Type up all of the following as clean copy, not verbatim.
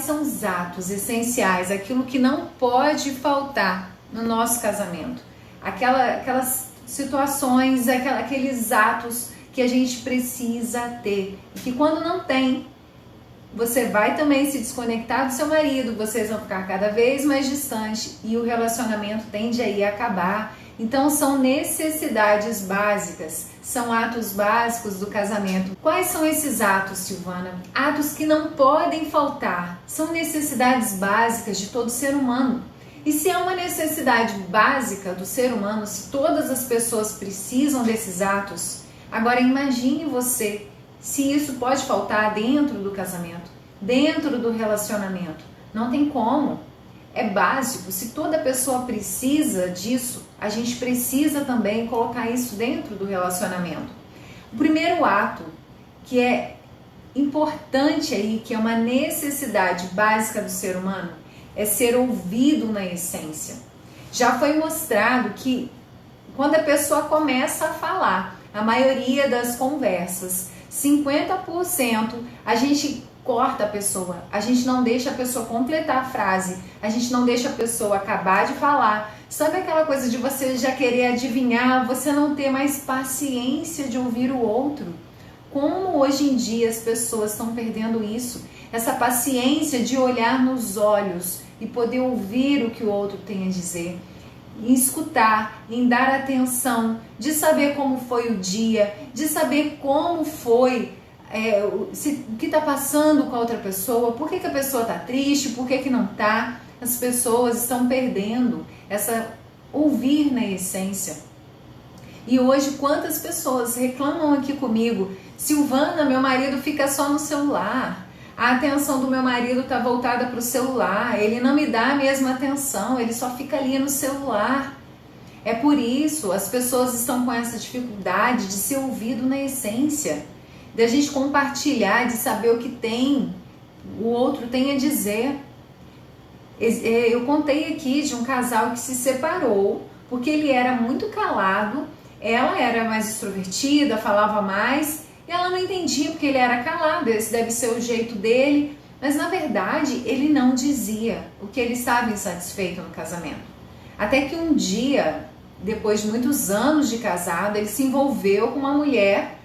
são os atos essenciais, aquilo que não pode faltar no nosso casamento? Aquelas situações, aqueles atos que a gente precisa ter. E que quando não tem, você vai também se desconectar do seu marido, vocês vão ficar cada vez mais distantes e o relacionamento tende a ir acabar. Então são necessidades básicas, são atos básicos do casamento. Quais são esses atos, Silvana? Atos que não podem faltar, são necessidades básicas de todo ser humano. E se é uma necessidade básica do ser humano, se todas as pessoas precisam desses atos, agora imagine você se isso pode faltar dentro do casamento, dentro do relacionamento. Não tem como. É básico. Se toda pessoa precisa disso, a gente precisa também colocar isso dentro do relacionamento. O primeiro ato que é importante aí, que é uma necessidade básica do ser humano, é ser ouvido na essência. Já foi mostrado que quando a pessoa começa a falar, a maioria das conversas, 50% a gente corta a pessoa, a gente não deixa a pessoa completar a frase, a gente não deixa a pessoa acabar de falar. Sabe aquela coisa de você já querer adivinhar, você não ter mais paciência de ouvir o outro? Como hoje em dia as pessoas estão perdendo isso, essa paciência de olhar nos olhos e poder ouvir o que o outro tem a dizer, em escutar, em dar atenção, de saber como foi o dia, de saber como foi, o que está passando com a outra pessoa, por que a pessoa está triste, por que não está. As pessoas estão perdendo essa ouvir na essência. E hoje quantas pessoas reclamam aqui comigo: Silvana, meu marido fica só no celular, a atenção do meu marido está voltada para o celular, ele não me dá a mesma atenção, ele só fica ali no celular. É por isso, as pessoas estão com essa dificuldade de ser ouvido na essência, de a gente compartilhar, de saber o que o outro tem a dizer. Eu contei aqui de um casal que se separou porque ele era muito calado, ela era mais extrovertida, falava mais, e ela não entendia porque ele era calado, esse deve ser o jeito dele, mas na verdade ele não dizia o que ele estava insatisfeito no casamento. Até que um dia, depois de muitos anos de casado, ele se envolveu com uma mulher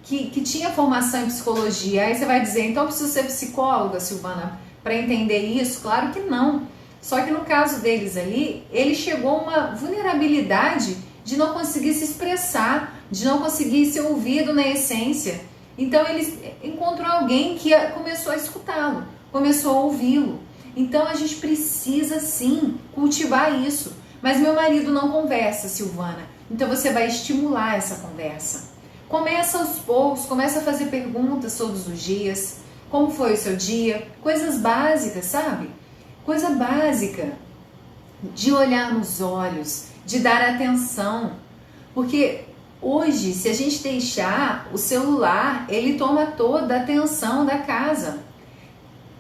que tinha formação em psicologia. Aí você vai dizer, então eu preciso ser psicóloga, Silvana, para entender isso? Claro que não. Só que no caso deles ali, ele chegou a uma vulnerabilidade de não conseguir se expressar, de não conseguir ser ouvido na essência. Então ele encontrou alguém que começou a escutá-lo, começou a ouvi-lo. Então a gente precisa sim cultivar isso. Mas meu marido não conversa, Silvana. Então você vai estimular essa conversa. Começa aos poucos, começa a fazer perguntas todos os dias. Como foi o seu dia? Coisas básicas, sabe? Coisa básica de olhar nos olhos, de dar atenção. Porque hoje, se a gente deixar o celular, ele toma toda a atenção da casa.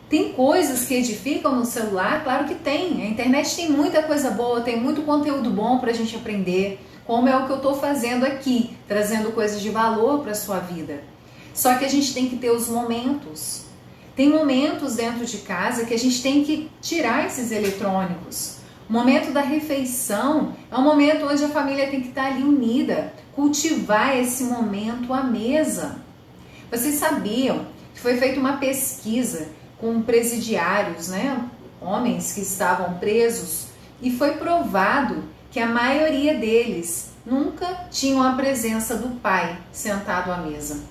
Tem coisas que edificam no celular? Claro que tem. A internet tem muita coisa boa, tem muito conteúdo bom para a gente aprender, como é o que eu estou fazendo aqui, trazendo coisas de valor para a sua vida. Só que a gente tem que ter os momentos. Tem momentos dentro de casa que a gente tem que tirar esses eletrônicos. O momento da refeição é um momento onde a família tem que estar ali unida, cultivar esse momento à mesa. Vocês sabiam que foi feita uma pesquisa com presidiários, né, homens que estavam presos, e foi provado que a maioria deles nunca tinham a presença do pai sentado à mesa.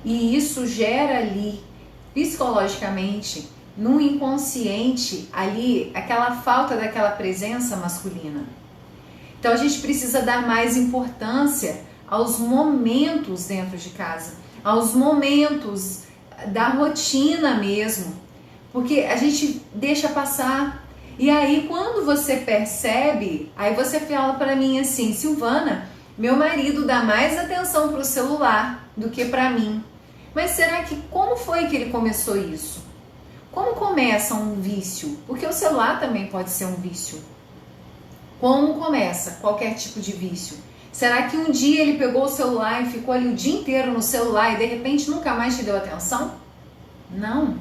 E isso gera ali, psicologicamente, no inconsciente, ali, aquela falta daquela presença masculina. Então a gente precisa dar mais importância aos momentos dentro de casa, aos momentos da rotina mesmo, porque a gente deixa passar. E aí quando você percebe, aí você fala para mim assim: Silvana, meu marido dá mais atenção para o celular do que para mim. Mas será que como foi que ele começou isso? Como começa um vício? Porque o celular também pode ser um vício. Como começa qualquer tipo de vício? Será que um dia ele pegou o celular e ficou ali o dia inteiro no celular e de repente nunca mais te deu atenção? Não.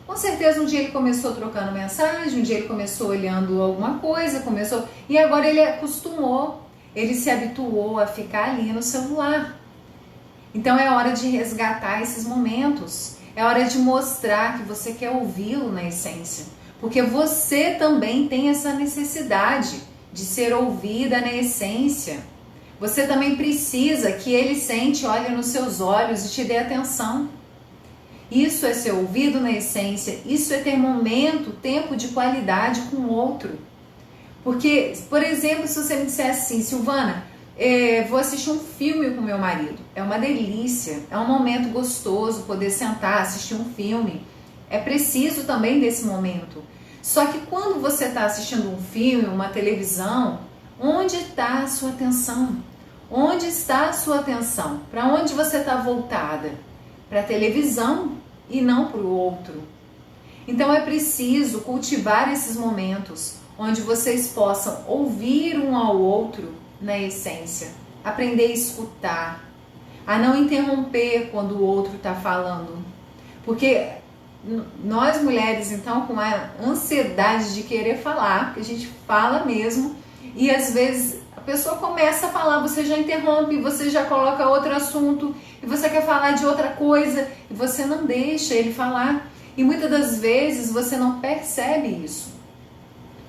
Com certeza um dia ele começou trocando mensagem, um dia ele começou olhando alguma coisa, e agora ele acostumou, ele se habituou a ficar ali no celular. Então é hora de resgatar esses momentos, é hora de mostrar que você quer ouvi-lo na essência, porque você também tem essa necessidade de ser ouvida na essência. Você também precisa que ele sente, olhe nos seus olhos e te dê atenção. Isso é ser ouvido na essência, isso é ter tempo de qualidade com o outro. Porque, por exemplo, se você me dissesse assim, Silvana, vou assistir um filme com meu marido, é uma delícia, é um momento gostoso poder sentar, assistir um filme, é preciso também desse momento. Só que quando você está assistindo um filme, uma televisão, onde está a sua atenção? Onde está a sua atenção? Para onde você está voltada? Para a televisão e não para o outro. Então é preciso cultivar esses momentos onde vocês possam ouvir um ao outro na essência, aprender a escutar, a não interromper quando o outro está falando, porque nós mulheres então com a ansiedade de querer falar, porque a gente fala mesmo e às vezes a pessoa começa a falar, você já interrompe, você já coloca outro assunto e você quer falar de outra coisa e você não deixa ele falar e muitas das vezes você não percebe isso,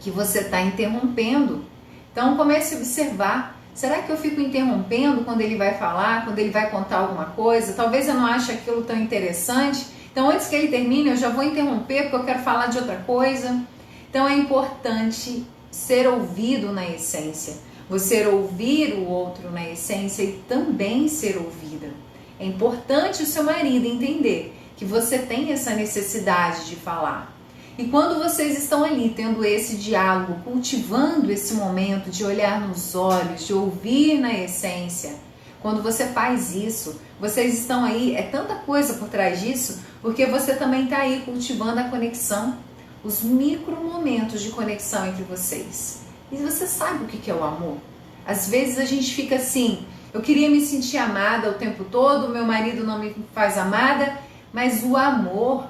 que você está interrompendo. Então comece a observar, será que eu fico interrompendo quando ele vai falar, quando ele vai contar alguma coisa? Talvez eu não ache aquilo tão interessante, então antes que ele termine eu já vou interromper porque eu quero falar de outra coisa. Então é importante ser ouvido na essência. Você ouvir o outro na essência e também ser ouvida. É importante o seu marido entender que você tem essa necessidade de falar. E quando vocês estão ali tendo esse diálogo, cultivando esse momento de olhar nos olhos, de ouvir na essência, quando você faz isso, vocês estão aí, é tanta coisa por trás disso, porque você também está aí cultivando a conexão, os micro momentos de conexão entre vocês. E você sabe o que é o amor? Às vezes a gente fica assim, eu queria me sentir amada o tempo todo, meu marido não me faz amada, mas o amor,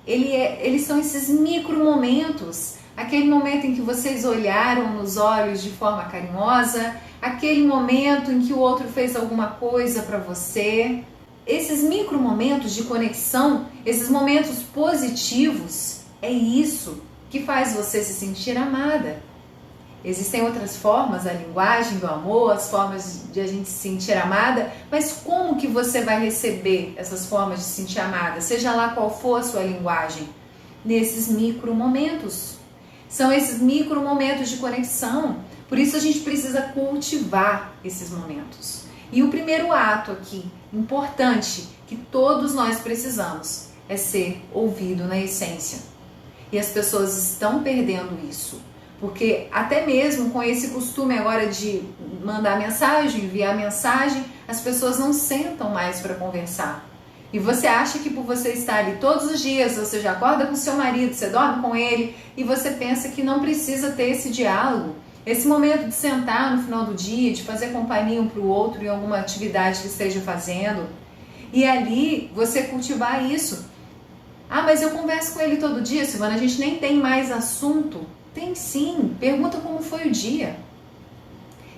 eles são esses micro momentos, aquele momento em que vocês olharam nos olhos de forma carinhosa, aquele momento em que o outro fez alguma coisa para você. Esses micro momentos de conexão, esses momentos positivos, é isso que faz você se sentir amada. Existem outras formas, a linguagem do amor, as formas de a gente se sentir amada, mas como que você vai receber essas formas de se sentir amada, seja lá qual for a sua linguagem? Nesses micro momentos. São esses micro momentos de conexão. Por isso a gente precisa cultivar esses momentos. E o primeiro ato aqui, importante, que todos nós precisamos, é ser ouvido na essência. E as pessoas estão perdendo isso. Porque até mesmo com esse costume agora de mandar mensagem, enviar mensagem, as pessoas não sentam mais para conversar. E você acha que por você estar ali todos os dias, você já acorda com seu marido, você dorme com ele, e você pensa que não precisa ter esse diálogo, esse momento de sentar no final do dia, de fazer companhia um para o outro em alguma atividade que esteja fazendo, e ali você cultivar isso. Ah, mas eu converso com ele todo dia, Silvana, a gente nem tem mais assunto. Tem sim, pergunta como foi o dia.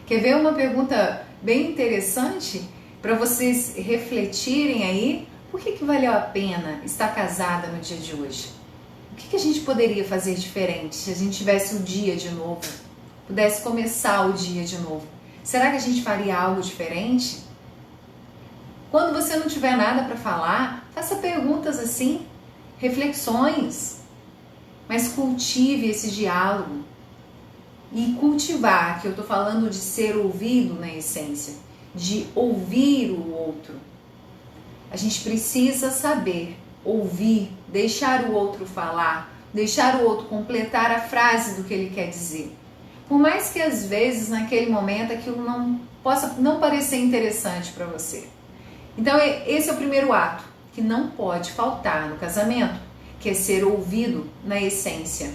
Quer ver uma pergunta bem interessante para vocês refletirem aí? Por que valeu a pena estar casada no dia de hoje? O que a gente poderia fazer diferente se a gente tivesse o dia de novo? Pudesse começar o dia de novo? Será que a gente faria algo diferente? Quando você não tiver nada para falar, faça perguntas assim, reflexões. Mas cultive esse diálogo. E cultivar, que eu estou falando de ser ouvido na essência, de ouvir o outro. A gente precisa saber ouvir, deixar o outro falar, deixar o outro completar a frase do que ele quer dizer. Por mais que às vezes naquele momento aquilo não possa não parecer interessante para você. Então esse é o primeiro ato que não pode faltar no casamento, que é ser ouvido na essência.